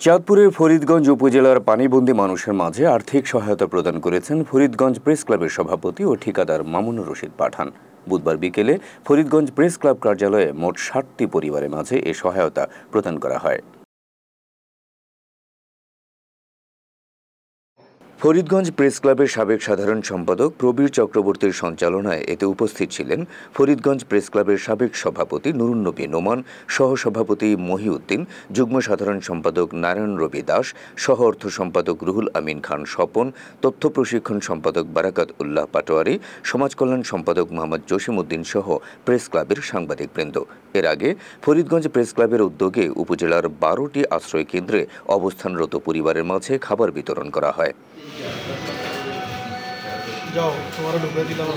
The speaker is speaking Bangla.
চাঁদপুরের ফরিদগঞ্জ উপজেলার পানিবন্দী মানুষের মাঝে আর্থিক সহায়তা প্রদান করেছেন ফরিদগঞ্জ প্রেস ক্লাবের সভাপতি ও ঠিকাদার মামুনুর রশিদ পাঠান। বুধবার বিকেলে ফরিদগঞ্জ প্রেস ক্লাব কার্যালয়ে মোট ৬০টি পরিবারের মাঝে এ সহায়তা প্রদান করা হয়। ফরিদগঞ্জ প্রেস ক্লাবের সাবেক সাধারণ সম্পাদক প্রবীর চক্রবর্তীর সঞ্চালনায় এতে উপস্থিত ছিলেন ফরিদগঞ্জ প্রেস ক্লাবের সাবেক সভাপতি নুরুন নবী নোমান, সহসভাপতি মহিউদ্দিন, যুগ্ম সাধারণ সম্পাদক নারায়ণ রবি দাস, সহ অর্থ সম্পাদক রুহুল আমিন খান স্বপন, তথ্য প্রশিক্ষণ সম্পাদক বারাকাত উল্লাহ পাটোয়ারি, সমাজ কল্যাণ সম্পাদক মোহাম্মদ জসিম উদ্দিন সহ প্রেস ক্লাবের সাংবাদিকবৃন্দ। এর আগে ফরিদগঞ্জ প্রেস ক্লাবের উদ্যোগে উপজেলার ১২টি আশ্রয় কেন্দ্রে অবস্থানরত পরিবারের মাঝে খাবার বিতরণ করা হয়। যাও তোমার ঢুকে দিলাম।